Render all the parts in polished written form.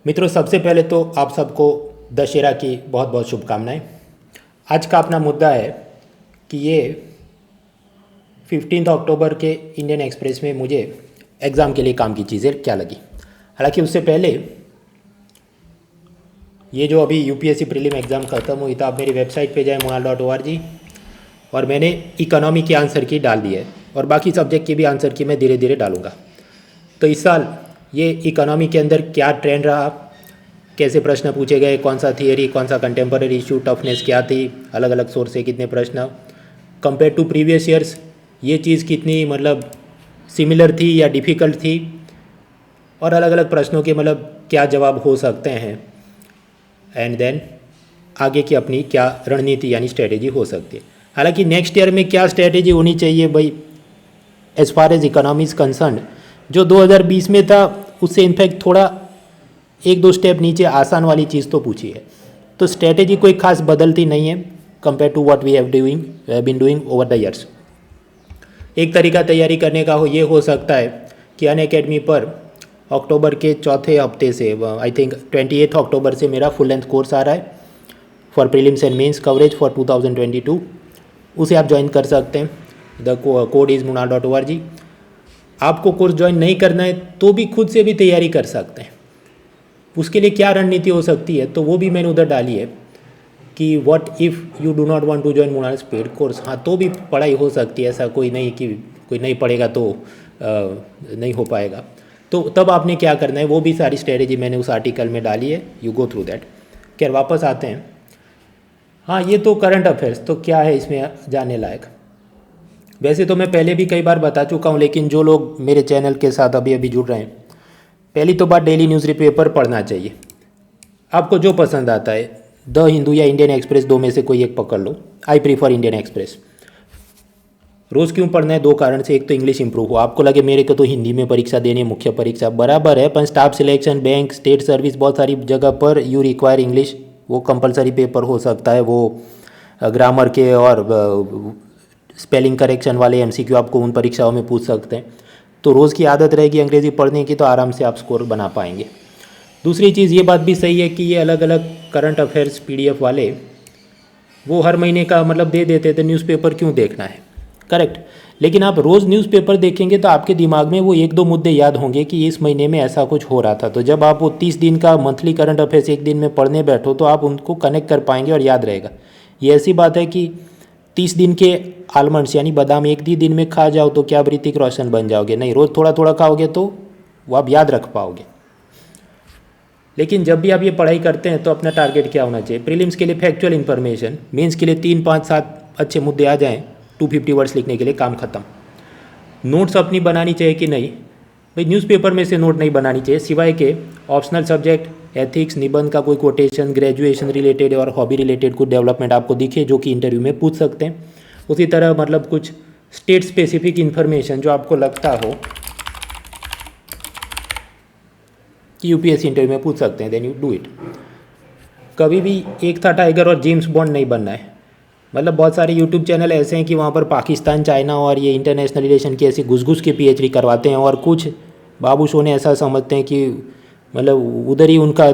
मित्रों, सबसे पहले तो आप सबको दशहरा की बहुत बहुत शुभकामनाएं। आज का अपना मुद्दा है कि ये 15 अक्टूबर के इंडियन एक्सप्रेस में मुझे एग्ज़ाम के लिए काम की चीज़ें क्या लगी। हालांकि उससे पहले ये जो अभी यूपीएससी प्रीलिम एग्ज़ाम ख़त्म हुई, तो आप मेरी वेबसाइट पे जाएँ monal.org, और मैंने इकोनॉमी की आंसर की डाल दी है और बाकी सब्जेक्ट की भी आंसर की मैं धीरे धीरे डालूँगा। तो इस साल ये इकोनॉमी के अंदर क्या ट्रेंड रहा, कैसे प्रश्न पूछे गए, कौन सा थियरी, कौन सा कंटेम्पररी इशू, टफनेस क्या थी, अलग अलग सोर्स से कितने प्रश्न, कंपेयर टू प्रीवियस ईयर्स ये चीज़ कितनी मतलब सिमिलर थी या डिफ़िकल्ट थी, और अलग अलग प्रश्नों के मतलब क्या जवाब हो सकते हैं, एंड देन आगे की अपनी क्या रणनीति यानी स्ट्रेटेजी हो सकती है। हालांकि नेक्स्ट ईयर में क्या स्ट्रेटेजी होनी चाहिए भाई, as far as economy is concern, जो 2020 में था उससे इनफैक्ट थोड़ा एक दो स्टेप नीचे आसान वाली चीज़ तो पूछी है। तो स्ट्रेटेजी कोई खास बदलती नहीं है compare to what we have been doing over the years. एक तरीका तैयारी करने का ये हो सकता है कि अनअकैडमी पर अक्टूबर के चौथे हफ्ते से, आई थिंक 28 अक्टूबर से मेरा फुल लेंथ कोर्स आ रहा है for prelims and mains coverage for 2022। उसे आप ज्वाइन कर सकते हैं। The code is monal.org। आपको कोर्स ज्वाइन नहीं करना है तो भी खुद से भी तैयारी कर सकते हैं। उसके लिए क्या रणनीति हो सकती है, तो वो भी मैंने उधर डाली है कि what if you do not want to join Monal's paid course. हाँ, तो भी पढ़ाई हो सकती है, ऐसा कोई नहीं कि कोई नहीं पढ़ेगा तो नहीं हो पाएगा। तो तब आपने क्या करना है, वो भी सारी स्ट्रेटेजी मैंने उस आर्टिकल में डाली है, यू गो थ्रू दैट। खैर, वापस आते हैं। हाँ, ये तो करंट अफेयर्स, तो क्या है इसमें जानने लायक। वैसे तो मैं पहले भी कई बार बता चुका हूँ, लेकिन जो लोग मेरे चैनल के साथ अभी अभी जुड़ रहे हैं, पहली तो बात, डेली न्यूज़ पेपर पढ़ना चाहिए। आपको जो पसंद आता है, द हिंदू या इंडियन एक्सप्रेस, दो में से कोई एक पकड़ लो। I prefer Indian Express. रोज़ क्यों पढ़ना है? दो कारण से। एक तो इंग्लिश इंप्रूव हो। आपको लगे मेरे को तो हिंदी में परीक्षा देनी है, मुख्य परीक्षा बराबर है, पर staff selection, bank, state service, बहुत सारी जगह पर यू रिक्वायर इंग्लिश। वो कंपलसरी पेपर हो सकता है। वो ग्रामर के और स्पेलिंग करेक्शन वाले MCQ आपको उन परीक्षाओं में पूछ सकते हैं। तो रोज़ की आदत रहेगी अंग्रेज़ी पढ़ने की, तो आराम से आप स्कोर बना पाएंगे। दूसरी चीज़, ये बात भी सही है कि ये अलग अलग करंट अफेयर्स PDF वाले वो हर महीने का मतलब दे देते थे, न्यूज़पेपर क्यों देखना है, करेक्ट। लेकिन आप रोज़ न्यूज़पेपर देखेंगे तो आपके दिमाग में वो एक दो मुद्दे याद होंगे कि इस महीने में ऐसा कुछ हो रहा था। तो जब आप वो 30 दिन का मंथली करंट अफेयर्स एक दिन में पढ़ने बैठो तो आप उनको कनेक्ट कर पाएंगे और याद रहेगा। ये ऐसी बात है कि 30 दिन के आलमंड्स यानी बादाम एक ही दिन में खा जाओ तो क्या आप ऋतिक रोशन बन जाओगे? नहीं, रोज़ थोड़ा थोड़ा खाओगे तो वो आप याद रख पाओगे। लेकिन जब भी आप ये पढ़ाई करते हैं तो अपना टारगेट क्या होना चाहिए? प्रीलिम्स के लिए फैक्चुअल इन्फॉर्मेशन, मेंस के लिए 3, 5, 7 अच्छे मुद्दे आ जाएं, 250 वर्ड्स लिखने के लिए काम खत्म। नोट्स अपनी बनानी चाहिए कि नहीं? भाई, न्यूज़पेपर में से नोट नहीं बनानी चाहिए, सिवाय के ऑप्शनल सब्जेक्ट, एथिक्स, निबंध का कोई कोटेशन, ग्रेजुएशन रिलेटेड और हॉबी रिलेटेड कुछ डेवलपमेंट आपको दिखे जो कि इंटरव्यू में पूछ सकते हैं। उसी तरह मतलब कुछ स्टेट स्पेसिफिक इन्फॉर्मेशन जो आपको लगता हो कि यूपीएससी इंटरव्यू में पूछ सकते हैं, देन यू डू इट। कभी भी एक था टाइगर और जेम्स बॉन्ड नहीं बनना है। मतलब बहुत सारे यूट्यूब चैनल ऐसे हैं कि वहाँ पर पाकिस्तान, चाइना और ये इंटरनेशनल रिलेशन की ऐसी घुस घुस के PhD करवाते हैं, और कुछ बाबू सोने ऐसा समझते हैं कि मतलब उधर ही उनका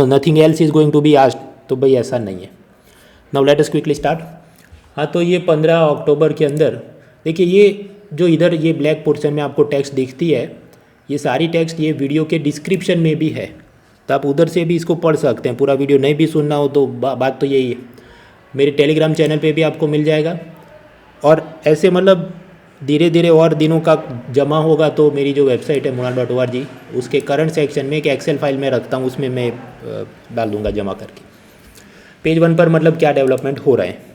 nothing else is going to be asked. तो भाई ऐसा नहीं है। Now let us quickly start. हाँ, तो ये 15 अक्टूबर के अंदर देखिए, ये जो इधर ये ब्लैक पोर्शन में आपको टेक्स्ट दिखती है, ये सारी टेक्स्ट ये वीडियो के डिस्क्रिप्शन में भी है, तो आप उधर से भी इसको पढ़ सकते हैं। पूरा वीडियो नहीं भी सुनना हो तो बात तो यही है। मेरे टेलीग्राम चैनल पे भी आपको मिल जाएगा, और ऐसे मतलब धीरे धीरे और दिनों का जमा होगा तो मेरी जो वेबसाइट है monal.org, उसके करंट सेक्शन में एक एक्सेल फाइल में रखता हूँ, उसमें मैं डाल दूँगा जमा करके। पेज 1 पर मतलब क्या डेवलपमेंट हो रहे हैं।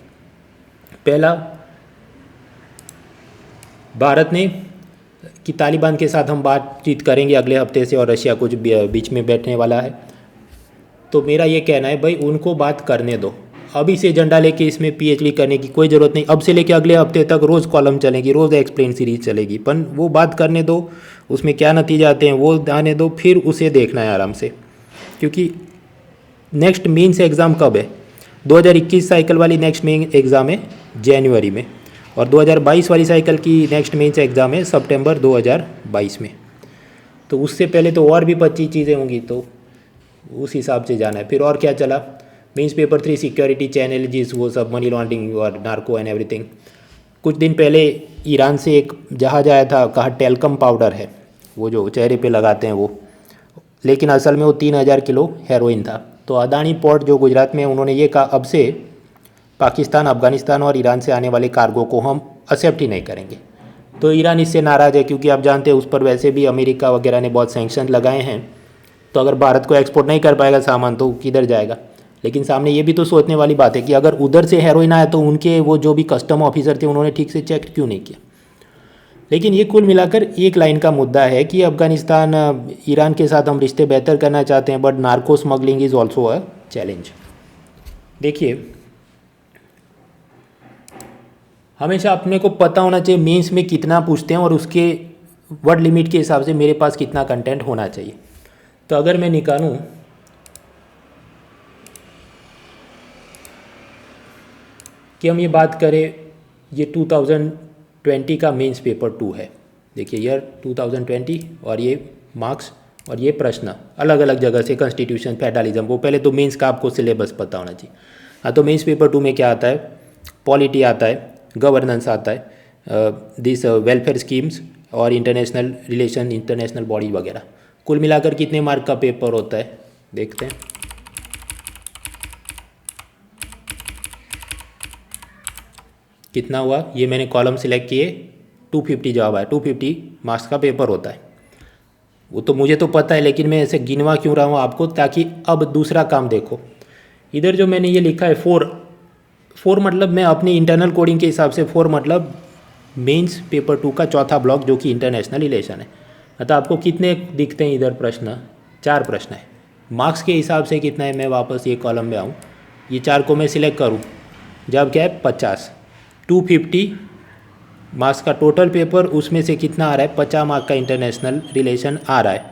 पहला, भारत ने कि तालिबान के साथ हम बातचीत करेंगे अगले हफ्ते से, और रशिया कुछ बीच में बैठने वाला है। तो मेरा ये कहना है भाई, उनको बात करने दो। अभी से एजेंडा लेके इसमें PhD करने की कोई ज़रूरत नहीं। अब से लेके अगले हफ्ते तक रोज़ कॉलम चलेगी, रोज़ एक्सप्लेन सीरीज चलेगी, पर वो बात करने दो। उसमें क्या नतीजे आते हैं वो आने दो, फिर उसे देखना है आराम से। क्योंकि नेक्स्ट मेंस एग्ज़ाम कब है? 2021 साइकिल वाली नेक्स्ट मेन एग्ज़ाम है जनवरी में, और 2022 वाली साइकिल की नेक्स्ट मेंस एग्ज़ाम है सितंबर 2022 में। तो उससे पहले तो और भी 25 चीज़ें होंगी। तो उस हिसाब से जाना है। फिर और क्या चला, मीन्स पेपर 3 सिक्योरिटी चैनल वो सब मनी लॉन्ड्रिंग और नार्को एंड एवरीथिंग। कुछ दिन पहले ईरान से एक जहाज आया था, कहा टेल्कम पाउडर है, वो जो चेहरे पे लगाते हैं वो, लेकिन असल में वो 3000 किलो हेरोइन था। तो अदानी पोर्ट जो गुजरात में है, उन्होंने ये कहा अब से पाकिस्तान, अफगानिस्तान और ईरान से आने वाले कार्गो को हम एक्सेप्ट ही नहीं करेंगे। तो ईरान इससे नाराज़ है, क्योंकि आप जानते हैं उस पर वैसे भी अमेरिका वगैरह ने बहुत सैंक्शन लगाए हैं। तो अगर भारत को एक्सपोर्ट नहीं कर पाएगा सामान तो किधर जाएगा। लेकिन सामने ये भी तो सोचने वाली बात है कि अगर उधर से हेरोइन आया तो उनके वो जो भी कस्टम ऑफिसर थे उन्होंने ठीक से चेक क्यों नहीं किया। लेकिन ये कुल मिलाकर एक लाइन का मुद्दा है कि अफगानिस्तान, ईरान के साथ हम रिश्ते बेहतर करना चाहते हैं, but narco smuggling is also a challenge. देखिए, हमेशा अपने को पता होना चाहिए मेंस में कितना पूछते हैं और उसके वर्ड लिमिट के हिसाब से मेरे पास कितना कंटेंट होना चाहिए। तो अगर मैं निकालूं कि हम ये बात करें, ये 2020 का मेंस पेपर 2 है। देखिए ईयर 2020 और ये मार्क्स और ये प्रश्न अलग अलग जगह से, कॉन्स्टिट्यूशन, फेडरलिज्म, वो पहले तो मेंस का आपको सिलेबस पता होना चाहिए। हाँ, तो मेंस पेपर 2 में क्या आता है, पॉलिटी आता है, गवर्नेंस आता है, दिस वेलफेयर स्कीम्स और इंटरनेशनल रिलेशन, इंटरनेशनल बॉडी वगैरह। कुल मिलाकर कितने मार्क का पेपर होता है देखते हैं। कितना हुआ, ये मैंने कॉलम सिलेक्ट किए, 250 जवाब आया। 250 मार्क्स का पेपर होता है। वो तो मुझे तो पता है, लेकिन मैं ऐसे गिनवा क्यों रहा हूँ आपको, ताकि अब दूसरा काम देखो। इधर जो मैंने ये लिखा है 4 मतलब मैं अपनी इंटरनल कोडिंग के हिसाब से 4 मतलब मेंस पेपर 2 का चौथा ब्लॉक, जो कि इंटरनेशनल रिलेशन है। मतलब आपको कितने दिखते हैं इधर प्रश्न, 4 प्रश्न है। मार्क्स के हिसाब से कितना है, मैं वापस ये कॉलम में आऊँ, ये 4 को मैं सिलेक्ट करूँ, जब क्या है 50, 250 मार्क्स का टोटल पेपर, उसमें से कितना आ रहा है, 50 मार्क का इंटरनेशनल रिलेशन आ रहा है।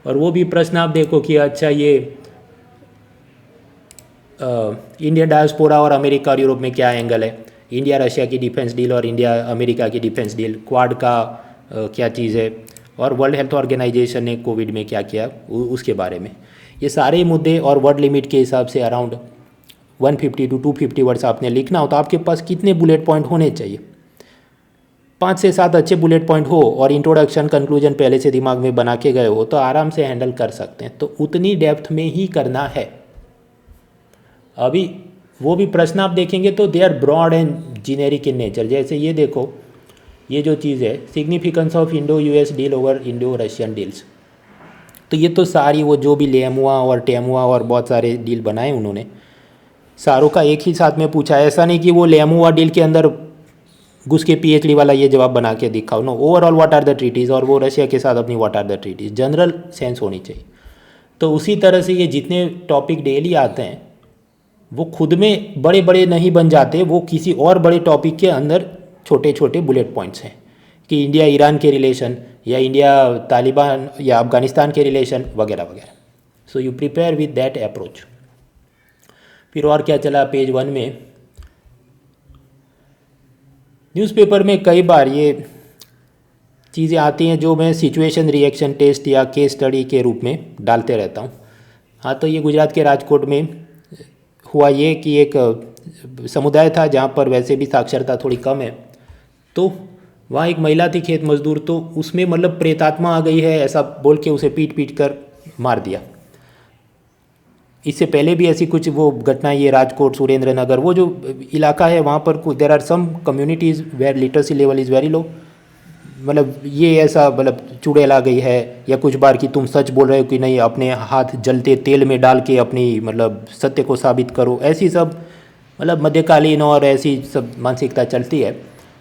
और वो भी प्रश्न आप देखो कि अच्छा ये इंडियन डायस्पोरा और अमेरिका और यूरोप में क्या एंगल है, इंडिया रशिया की डिफेंस डील और इंडिया अमेरिका की डिफेंस डील, क्वाड का क्या चीज़ है, और वर्ल्ड हेल्थ ऑर्गेनाइजेशन ने कोविड में क्या किया उसके बारे में। ये सारे मुद्दे और वर्ड लिमिट के हिसाब से अराउंड 150 to 250 वर्ड्स आपने लिखना हो, तो आपके पास कितने बुलेट पॉइंट होने चाहिए, 5 से 7 अच्छे बुलेट पॉइंट हो और इंट्रोडक्शन कंक्लूजन पहले से दिमाग में बना के गए हो, तो आराम से हैंडल कर सकते हैं। तो उतनी डेप्थ में ही करना है। अभी वो भी प्रश्न आप देखेंगे तो they are broad and generic in nature. जैसे ये देखो, ये जो चीज़ है, significance of Indo US deal over Indo Russian deals, तो ये तो सारी वो जो भी लेमुआ और टेमुआ और बहुत सारे डील बनाए उन्होंने, सारों का एक ही साथ में पूछा है। ऐसा नहीं कि वो लेमुआ डील के अंदर घुस के पीएचडी वाला ये जवाब बना के दिखाओ। No, overall what are the treaties, और वो रशिया के साथ अपनी what are the treaties, general sense होनी चाहिए। तो उसी तरह से ये जितने टॉपिक डेली आते हैं वो खुद में बड़े बड़े नहीं बन जाते, वो किसी और बड़े टॉपिक के अंदर छोटे छोटे बुलेट पॉइंट्स हैं, कि इंडिया ईरान के रिलेशन, या इंडिया तालिबान या अफगानिस्तान के रिलेशन वगैरह वगैरह। So you prepare with that approach. फिर और क्या चला पेज 1 में, न्यूज़पेपर में कई बार ये चीज़ें आती हैं जो मैं सिचुएशन रिएक्शन टेस्ट या केस स्टडी के रूप में डालते रहता हूँ। हाँ, तो ये गुजरात के राजकोट में हुआ ये कि एक समुदाय था जहाँ पर वैसे भी साक्षरता थोड़ी कम है, तो वहाँ एक महिला थी खेत मजदूर, तो उसमें मतलब प्रेतात्मा आ गई है ऐसा बोल के उसे पीट पीट कर मार दिया। इससे पहले भी ऐसी कुछ वो घटना, ये राजकोट, सुरेंद्र नगर, वो जो इलाका है वहाँ पर there are some communities where literacy level is very low. मतलब ये ऐसा मतलब चुड़ैल आ गई है, या कुछ बार कि तुम सच बोल रहे हो कि नहीं, अपने हाथ जलते तेल में डाल के अपनी मतलब सत्य को साबित करो, ऐसी सब मतलब मध्यकालीन और ऐसी सब मानसिकता चलती है।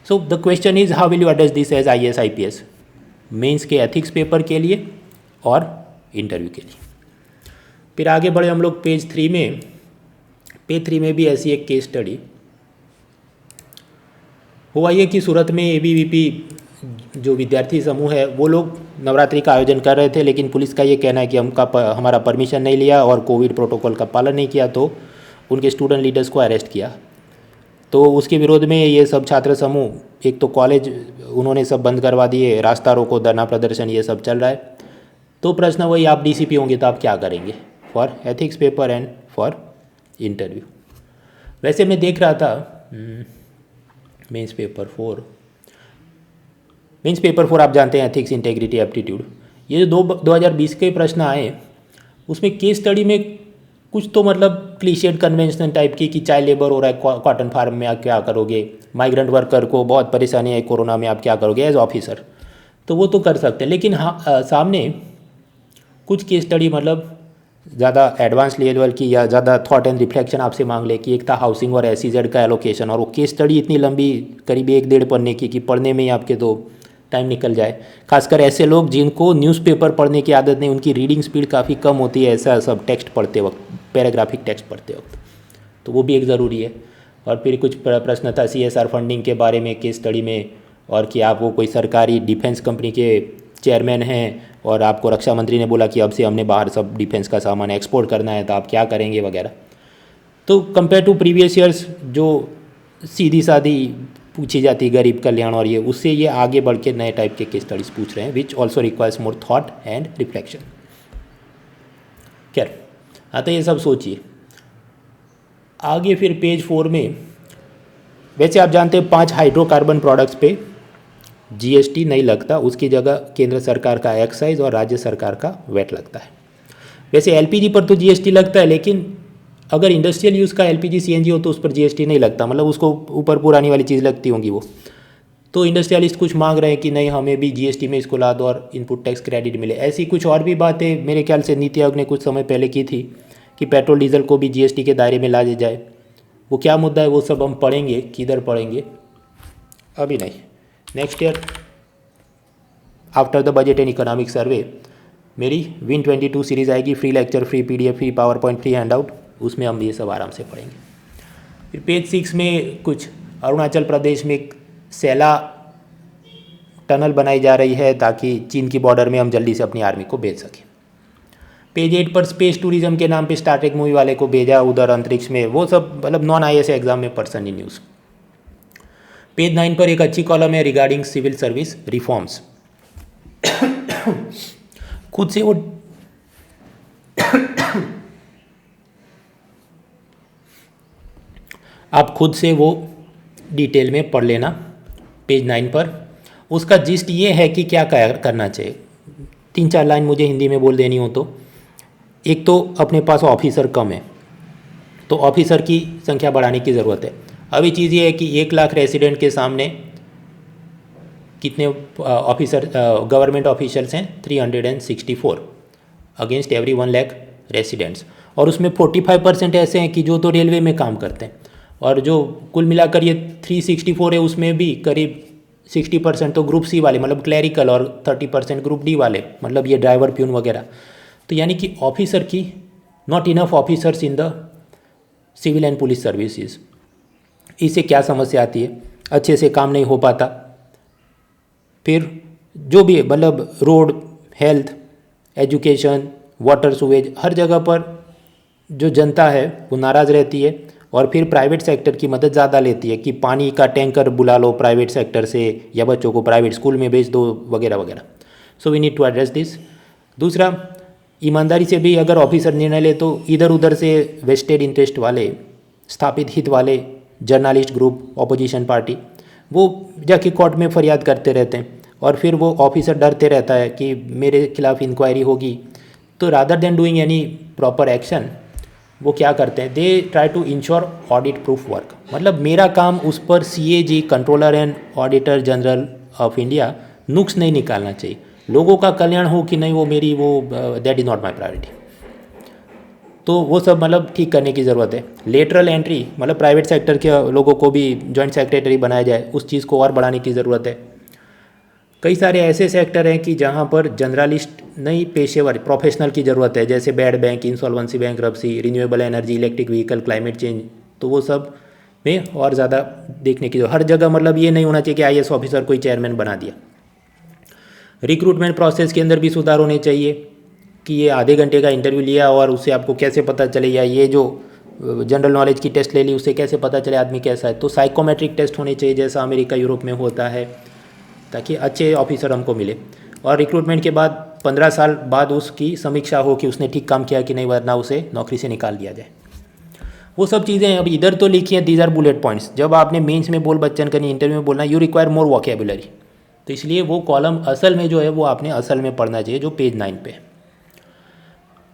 So the question is how will you address this as IAS IPS, mains के एथिक्स पेपर के लिए और इंटरव्यू के लिए। फिर आगे बढ़े हम लोग पेज 3 में। पेज 3 में भी ऐसी एक केस स्टडी हुआ ये कि सूरत में ABVP जो विद्यार्थी समूह है वो लोग नवरात्रि का आयोजन कर रहे थे, लेकिन पुलिस का ये कहना है कि हमारा परमिशन नहीं लिया और कोविड प्रोटोकॉल का पालन नहीं किया, तो उनके स्टूडेंट लीडर्स को अरेस्ट किया। तो उसके विरोध में ये सब छात्र समूह, एक तो कॉलेज उन्होंने सब बंद करवा दिए, रास्ता रोको, धरना प्रदर्शन ये सब चल रहा है। तो प्रश्न वही, आप डीसीपी होंगे तो आप क्या करेंगे for ethics paper and for interview. वैसे मैं देख रहा था मेंस पेपर 4 आप जानते हैं, एथिक्स इंटेग्रिटी एप्टीट्यूड, ये जो 2020 के प्रश्न आए उसमें केस स्टडी में कुछ तो मतलब क्लीशेड कन्वेंशनल टाइप की कि चाइल्ड लेबर हो रहा है कॉटन फार्म में, आप क्या करोगे, माइग्रेंट वर्कर को बहुत परेशानी है कोरोना में, आप क्या करोगे एज ऑफिसर, तो वो तो कर सकते हैं। लेकिन हाँ सामने कुछ केस स्टडी मतलब ज़्यादा एडवांस लेवल की या ज़्यादा थॉट एंड रिफ्लेक्शन आपसे मांग ले कि एक था हाउसिंग और SEZ का एलोकेशन, और वो केस स्टडी इतनी लंबी करीब 1-1.5 पन्ने की कि पढ़ने में ही आपके तो टाइम निकल जाए। खासकर ऐसे लोग जिनको न्यूज़पेपर पढ़ने की आदत नहीं, उनकी रीडिंग स्पीड काफ़ी कम होती है ऐसा सब टेक्स्ट पढ़ते वक्त, पैराग्राफिक टेक्स्ट पढ़ते वक्त, तो वो भी एक ज़रूरी है। और फिर कुछ प्रश्न था CSR फंडिंग के बारे में केस स्टडी में, और कि आप वो कोई सरकारी डिफेंस कंपनी के चेयरमैन हैं और आपको रक्षा मंत्री ने बोला कि अब से हमने बाहर सब डिफेंस का सामान एक्सपोर्ट करना है, तो आप क्या करेंगे वगैरह। तो कंपेयर टू प्रीवियस ईयर्स जो सीधी सादी पूछी जाती गरीब कल्याण और ये, उससे ये आगे बढ़ के नए टाइप के केस स्टडीज पूछ रहे हैं which also requires more thought and reflection. खैर हाँ, तो ये सब सोचिए। आगे फिर पेज 4 में, वैसे आप जानते हैं 5 हाइड्रोकार्बन प्रोडक्ट्स पे GST नहीं लगता, उसकी जगह केंद्र सरकार का एक्साइज और राज्य सरकार का वैट लगता है। वैसे LPG पर तो GST लगता है, लेकिन अगर इंडस्ट्रियल यूज़ का LPG CNG हो तो उस पर GST नहीं लगता, मतलब उसको ऊपर पुरानी वाली चीज़ लगती होंगी वो। तो इंडस्ट्रियलिस्ट कुछ मांग रहे हैं कि नहीं हमें भी GST में इसको ला दो और इनपुट टैक्स क्रेडिट मिले। ऐसी कुछ और भी बातें मेरे ख्याल से नीति आयोग ने कुछ समय पहले की थी कि पेट्रोल डीजल को भी GST के दायरे में ला जाए। वो क्या मुद्दा है वो सब हम पढ़ेंगे, किधर पढ़ेंगे अभी नहीं, next year after the budget and economic survey मेरी विन 22 सीरीज़ आएगी, free lecture, free PDF, free PowerPoint, free handout, उसमें हम ये सब आराम से पढ़ेंगे। फिर पेज 6 में कुछ अरुणाचल प्रदेश में एक सैला टनल बनाई जा रही है ताकि चीन की बॉर्डर में हम जल्दी से अपनी आर्मी को भेज सकें। पेज 8 पर स्पेस टूरिज्म के नाम पे स्टार ट्रेक मूवी वाले को भेजा उधर अंतरिक्ष में, वो सब मतलब नॉन IAS एग्जाम में पर्सन इन न्यूज़। पेज 9 पर एक अच्छी कॉलम है रिगार्डिंग सिविल सर्विस रिफॉर्म्स। खुद से वो आप खुद से वो डिटेल में पढ़ लेना पेज 9 पर। उसका जिस्ट ये है कि क्या करना चाहिए, 3-4 लाइन मुझे हिंदी में बोल देनी हो तो। एक तो अपने पास ऑफिसर कम है, तो ऑफिसर की संख्या बढ़ाने की ज़रूरत है। अभी चीज़ ये है कि 1 लाख रेसिडेंट के सामने कितने ऑफिसर गवर्नमेंट ऑफिशियल्स हैं, 364 अगेंस्ट एवरी 1 लाख रेसिडेंट्स, और उसमें 45% ऐसे हैं कि जो तो रेलवे में काम करते हैं, और जो कुल मिलाकर ये 364 है उसमें भी करीब 60% तो ग्रुप C वाले मतलब क्लैरिकल, और 30% ग्रुप D वाले मतलब ये ड्राइवर प्यून वगैरह। तो यानी कि ऑफिसर की not enough officers in the civil and police services. इससे क्या समस्या आती है, अच्छे से काम नहीं हो पाता, फिर जो भी मतलब road, health, education, water, sewage, हर जगह पर जो जनता है वो नाराज़ रहती है, और फिर प्राइवेट सेक्टर की मदद ज़्यादा लेती है कि पानी का टैंकर बुला लो प्राइवेट सेक्टर से, या बच्चों को प्राइवेट स्कूल में भेज दो वगैरह वगैरह। So we need to address this. दूसरा, ईमानदारी से भी अगर ऑफिसर निर्णय ले तो इधर उधर से वेस्टेड इंटरेस्ट वाले, स्थापित हित वाले, जर्नलिस्ट ग्रुप, ऑपोजिशन पार्टी, वो जाके कोर्ट में फरियाद करते रहते हैं, और फिर वो ऑफिसर डरते रहता है कि मेरे खिलाफ इंक्वायरी होगी। तो rather than doing any proper action, वो क्या करते हैं, they try to ensure audit proof work. मतलब मेरा काम उस पर CAG, controller and auditor general of India, नुक्स नहीं निकालना चाहिए। लोगों का कल्याण हो कि नहीं वो मेरी वो that is not my priority. तो वो सब मतलब ठीक करने की ज़रूरत है। लेटरल एंट्री मतलब प्राइवेट सेक्टर के लोगों को भी जॉइंट सेक्रेटरी बनाया जाए, उस चीज़ को और बढ़ाने की ज़रूरत है। कई सारे ऐसे सेक्टर हैं कि जहाँ पर जनरलिस्ट नहीं, पेशेवर प्रोफेशनल की ज़रूरत है, जैसे bad bank, insolvency, bankruptcy, renewable energy, electric vehicle, climate change. तो वो सब में और ज़्यादा देखने की हर जगह मतलब ये नहीं होना चाहिए कि IAS ऑफिसर कोई चेयरमैन बना दिया। रिक्रूटमेंट प्रोसेस के अंदर भी सुधार होने चाहिए कि ये आधे घंटे का इंटरव्यू लिया और उससे आपको कैसे पता चले, या ये जो जनरल नॉलेज की टेस्ट ले ली उससे कैसे पता चले आदमी कैसा है। तो साइकोमेट्रिक टेस्ट होने चाहिए जैसा अमेरिका, यूरोप में होता है, ताकि अच्छे ऑफिसर हमको मिले। और रिक्रूटमेंट के बाद 15 साल बाद उसकी समीक्षा हो कि उसने ठीक काम किया कि नहीं, वरना उसे नौकरी से निकाल दिया जाए। वो सब चीज़ें अब इधर तो लिखी हैं, दीज आर बुलेट पॉइंट्स। जब आपने मेंस में बोल बच्चन करनी, इंटरव्यू में बोलना, यू रिक्वायर मोर वोकेबुलरी। तो इसलिए वो कॉलम असल में जो है वो आपने असल में पढ़ना चाहिए, जो पेज 9 पे।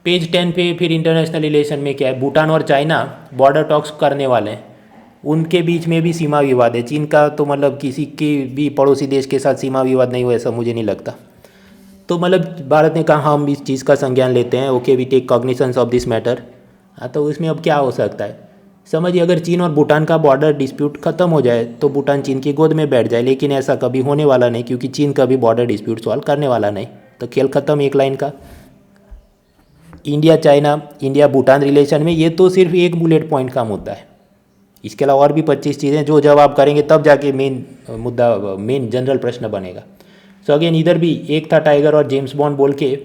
पेज 10 पे फिर इंटरनेशनल रिलेशन में क्या है, भूटान और चाइना बॉर्डर टॉक्स करने वाले हैं, उनके बीच में भी सीमा विवाद है। चीन का तो मतलब किसी के भी पड़ोसी देश के साथ सीमा विवाद नहीं हुआ, ऐसा मुझे नहीं लगता। तो मतलब भारत ने कहा हम इस चीज़ का संज्ञान लेते हैं, okay we take cognitions of this matter. हाँ, तो उसमें अब क्या हो सकता है, समझिए अगर चीन और भूटान का बॉर्डर डिस्प्यूट खत्म हो जाए तो भूटान चीन की गोद में बैठ जाए, लेकिन ऐसा कभी होने वाला नहीं, क्योंकि चीन कभी बॉर्डर डिस्प्यूट सॉल्व करने वाला नहीं। तो खेल खत्म एक लाइन का। India China, India Bhutan relation में ये तो सिर्फ एक बुलेट पॉइंट का मुद्दा है। इसके अलावा और भी 25 चीज़ें जो जब आप करेंगे तब जाके मेन मुद्दा, मेन जनरल प्रश्न बनेगा। सो अगेन इधर भी एक था टाइगर और जेम्स बॉन्ड बोल के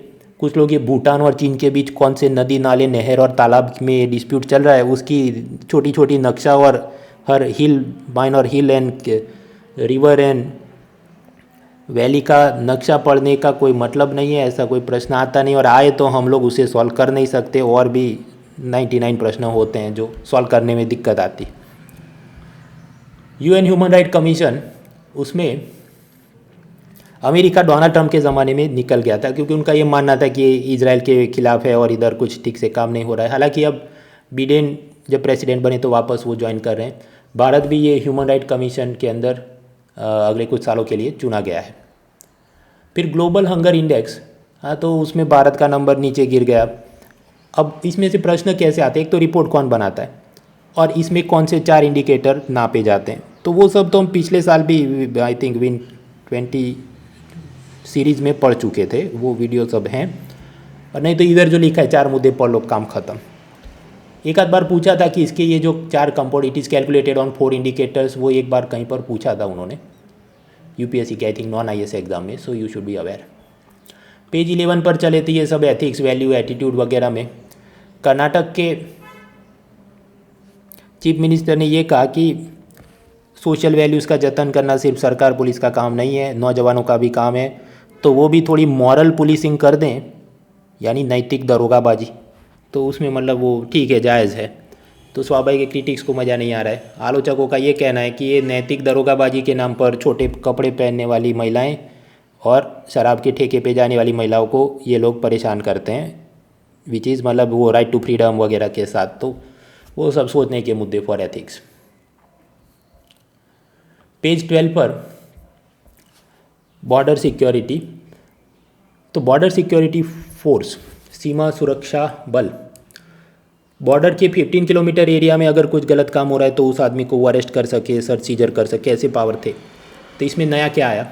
कुछ लोग ये भूटान और चीन के बीच कौन से नदी नाले नहर और तालाब में डिस्प्यूट चल रहा है उसकी छोटी छोटी नक्शा और हर हिल माइन और हिल एंड रिवर एंड वैली का नक्शा पढ़ने का कोई मतलब नहीं है, ऐसा कोई प्रश्न आता नहीं, और आए तो हम लोग उसे सॉल्व कर नहीं सकते। और भी 99 प्रश्न होते हैं जो सॉल्व करने में दिक्कत आती। यूएन ह्यूमन राइट कमीशन, उसमें अमेरिका डोनाल्ड ट्रंप के ज़माने में निकल गया था, क्योंकि उनका ये मानना था कि इजराइल के खिलाफ है और इधर कुछ ठीक से काम नहीं हो रहा है। हालांकि अब बिडेन जब प्रेसिडेंट बने तो वापस वो ज्वाइन कर रहे हैं। भारत भी ये ह्यूमन राइट कमीशन के अंदर अगले कुछ सालों के लिए चुना गया है। फिर ग्लोबल हंगर इंडेक्स, हाँ, तो उसमें भारत का नंबर नीचे गिर गया। अब इसमें से प्रश्न कैसे आते हैं, एक तो रिपोर्ट कौन बनाता है और इसमें कौन से 4 इंडिकेटर नापे जाते हैं, तो वो सब तो हम पिछले साल भी आई थिंक विन 20 सीरीज़ में पढ़ चुके थे, वो वीडियो सब हैं। और नहीं तो इधर जो लिखा है 4 मुद्दे पढ़ लो, काम खत्म। एक आध बार पूछा था कि इसके ये जो 4 component, it is calculated on 4 indicators, वो एक बार कहीं पर पूछा था उन्होंने यूपीएससी के I think non IAS exam में, so you should be aware. Page 11 पर चले थे ये सब एथिक्स, वैल्यू, एटीट्यूड वगैरह में। कर्नाटक के चीफ मिनिस्टर ने ये कहा कि सोशल वैल्यूज़ का जतन करना सिर्फ सरकार पुलिस का काम नहीं है, नौजवानों का भी काम है, तो वो भी थोड़ी मॉरल पुलिसिंग कर दें, यानी नैतिक दरोगाबाजी। तो उसमें मतलब वो ठीक है, जायज़ है। तो स्वाभाविक क्रिटिक्स को मज़ा नहीं आ रहा है। आलोचकों का ये कहना है कि ये नैतिक दरोगाबाजी के नाम पर छोटे कपड़े पहनने वाली महिलाएं और शराब के ठेके पे जाने वाली महिलाओं को ये लोग परेशान करते हैं, विच इज़ मतलब वो राइट टू फ्रीडम वगैरह के साथ। तो वो सब सोचने के मुद्दे फॉर एथिक्स। पेज 12 पर बॉर्डर सिक्योरिटी, तो बॉर्डर सिक्योरिटी फोर्स, सीमा सुरक्षा बल, बॉर्डर के 15 किलोमीटर एरिया में अगर कुछ गलत काम हो रहा है तो उस आदमी को वो अरेस्ट कर सके, सर्च सीजर कर सके, ऐसे पावर थे। तो इसमें नया क्या आया,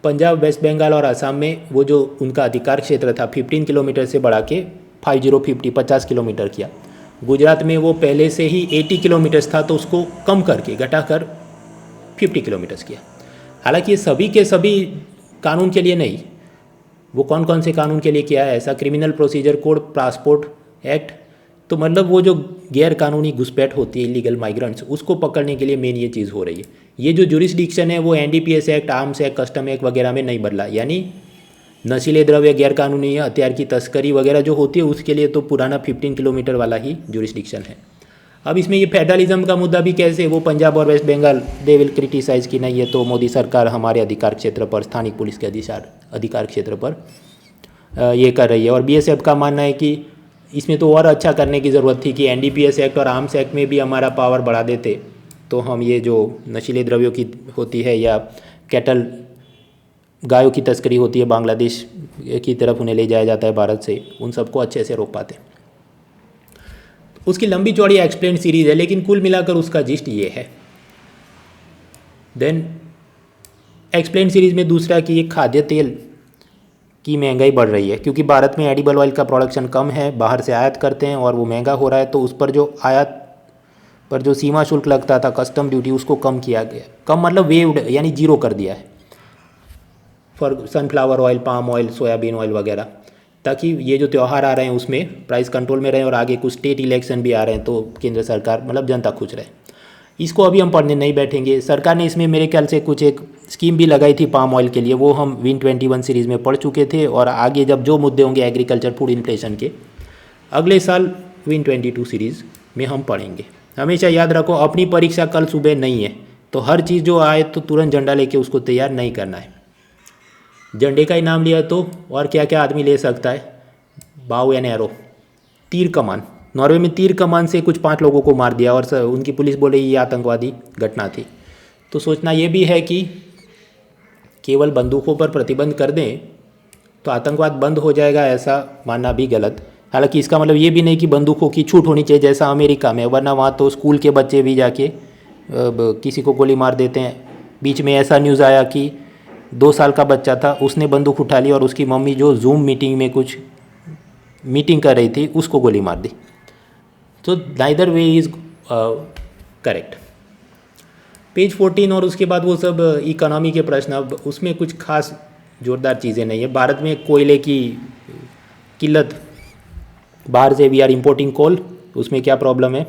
पंजाब, वेस्ट बंगाल और असम में वो जो उनका अधिकार क्षेत्र था 15 किलोमीटर से बढ़ा के 50 किलोमीटर किया। गुजरात में वो पहले से ही 80 किलोमीटर्स था, तो उसको कम करके घटाकर 50 किलोमीटर्स किया। हालांकि ये सभी के सभी कानून के लिए नहीं, वो कौन कौन से कानून के लिए किया है ऐसा, criminal procedure code, passport act, तो मतलब वो जो गैर कानूनी घुसपैठ होती है, इलीगल माइग्रेंट्स, उसको पकड़ने के लिए मेन ये चीज़ हो रही है। ये जो जुरिस्डिक्शन है वो NDPS act, arms act, custom act वगैरह में नहीं बदला, यानी नशीले द्रव्य, गैर कानूनी हथियार की तस्करी वगैरह जो होती है उसके लिए तो पुराना 15 किलोमीटर वाला ही जुरिस्डिक्शन है। अब इसमें ये फेडरलिज्म का मुद्दा भी कैसे, वो पंजाब और West Bengal they will criticise कि नहीं, ये तो मोदी सरकार हमारे अधिकार क्षेत्र पर, स्थानिक पुलिस के अधिकार क्षेत्र पर ये कर रही है। और बीएसएफ का मानना है कि इसमें तो और अच्छा करने की ज़रूरत थी कि एनडीपीएस एक्ट और आर्म्स एक्ट में भी हमारा पावर बढ़ा देते, तो हम ये जो नशीले द्रव्यों की होती है या कैटल, गायों की तस्करी होती है बांग्लादेश की तरफ उन्हें ले जाया जाता है भारत से, उन सबको अच्छे से रोक पाते। उसकी लंबी चौड़ी एक्सप्लेन सीरीज़ है, लेकिन कुल मिलाकर उसका जिस्ट ये है। देन एक्सप्लेन सीरीज़ में दूसरा कि ये खाद्य तेल की महंगाई बढ़ रही है, क्योंकि भारत में एडिबल ऑयल का प्रोडक्शन कम है, बाहर से आयात करते हैं और वो महंगा हो रहा है, तो उस पर जो आयात पर जो सीमा शुल्क लगता था, कस्टम ड्यूटी, उसको कम किया गया। कम मतलब वेव्ड, यानी जीरो कर दिया है for sunflower oil, palm oil, soybean oil वगैरह, ताकि ये जो त्यौहार आ रहे हैं उसमें प्राइस कंट्रोल में रहे और आगे कुछ स्टेट इलेक्शन भी आ रहे हैं तो केंद्र सरकार मतलब जनता खुश रहे। इसको अभी हम पढ़ने नहीं बैठेंगे। सरकार ने इसमें मेरे ख्याल से कुछ एक स्कीम भी लगाई थी पाम ऑयल के लिए, वो हम विन 21 सीरीज़ में पढ़ चुके थे। और आगे जब जो मुद्दे होंगे एग्रीकल्चर फूड इन्फ्लेशन के, अगले साल विन 22 सीरीज़ में हम पढ़ेंगे। हमेशा याद रखो, अपनी परीक्षा कल सुबह नहीं है, तो हर चीज़ जो आए तो तुरंत झंडा लेके उसको तैयार नहीं करना है। झंडे का ही नाम लिया तो और क्या क्या आदमी ले सकता है? बाउ एंड एरो, तीर कमान। नॉर्वे में तीर कमान से कुछ 5 लोगों को मार दिया और उनकी पुलिस बोले ये आतंकवादी घटना थी। तो सोचना ये भी है कि केवल बंदूकों पर प्रतिबंध कर दें तो आतंकवाद बंद हो जाएगा, ऐसा मानना भी गलत। हालांकि इसका मतलब ये भी नहीं कि बंदूकों की छूट होनी चाहिए जैसा अमेरिका में, वरना वहाँ तो स्कूल के बच्चे भी जाके किसी को गोली मार देते हैं। बीच में ऐसा न्यूज़ आया कि 2 साल का बच्चा था, उसने बंदूक उठा ली और उसकी मम्मी जो जूम मीटिंग में कुछ मीटिंग कर रही थी उसको गोली मार दी। तो neither way is correct. Page 14 और उसके बाद वो सब इकोनॉमी के प्रश्न, अब उसमें कुछ खास जोरदार चीज़ें नहीं है। भारत में कोयले की किल्लत, बाहर से वी आर इम्पोर्टिंग कोल, उसमें क्या प्रॉब्लम है?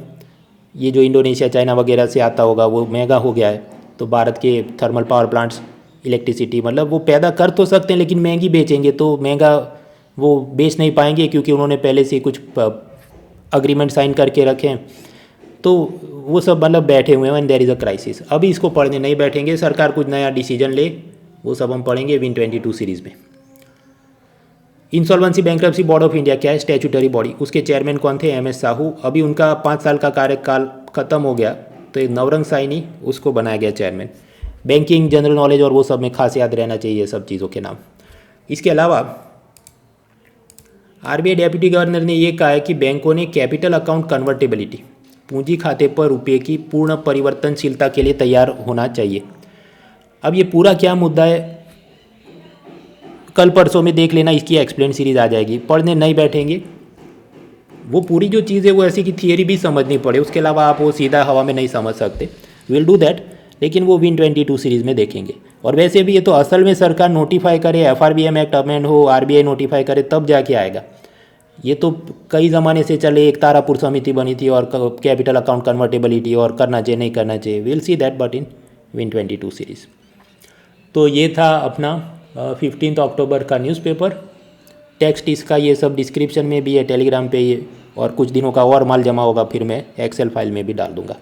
ये जो इंडोनेशिया चाइना वगैरह से आता होगा वो महंगा हो गया है, तो भारत के थर्मल पावर प्लांट्स इलेक्ट्रिसिटी मतलब वो पैदा कर तो सकते हैं लेकिन महंगी बेचेंगे, तो महंगा वो बेच नहीं पाएंगे क्योंकि उन्होंने पहले से कुछ अग्रीमेंट साइन करके रखे हैं। तो वो सब मतलब बैठे हुए हैं and there is a crisis. अभी इसको पढ़ने नहीं बैठेंगे, सरकार कुछ नया डिसीजन ले वो सब हम पढ़ेंगे विन 22 सीरीज़ में। Insolvency bankruptcy board of India क्या है? Statutory body. उसके चेयरमैन कौन थे? MS साहू। अभी उनका 5 साल का कार्यकाल खत्म हो गया, तो एक नवरंग साइनी उसको बनाया गया चेयरमैन। बैंकिंग, जनरल नॉलेज और वो सब में खास याद रहना चाहिए सब चीज़ों के नाम। इसके अलावा RBI डेप्यूटी गवर्नर ने ये कहा है कि बैंकों ने कैपिटल अकाउंट कन्वर्टेबिलिटी, पूंजी खाते पर रुपये की पूर्ण परिवर्तनशीलता के लिए तैयार होना चाहिए। अब ये पूरा क्या मुद्दा है कल परसों में देख लेना, इसकी एक्सप्लेन सीरीज आ जाएगी, पढ़ने नहीं बैठेंगे। वो पूरी जो चीज़ है वो ऐसी कि थियरी भी समझनी पड़े, उसके अलावा आप वो सीधा हवा में नहीं समझ सकते। विल डू दैट, लेकिन वो विन 22 सीरीज़ में देखेंगे। और वैसे भी ये तो असल में सरकार नोटिफाई करे, FRBM एक्ट अमेंड हो, RBI नोटिफाई करे तब जाके आएगा। ये तो कई ज़माने से चले, एक तारापुर समिति बनी थी और कैपिटल अकाउंट कन्वर्टेबिलिटी और करना चाहिए नहीं करना चाहिए। Will see that but in win 22 series. तो ये था अपना 15 अक्टूबर का न्यूज़पेपर। टेक्स्ट इसका ये सब डिस्क्रिप्शन में भी है, टेलीग्राम पे ये, और कुछ दिनों का और माल जमा होगा फिर मैं एक्सेल फाइल में भी डाल दूँगा।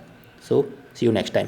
सो सी यू नेक्स्ट टाइम।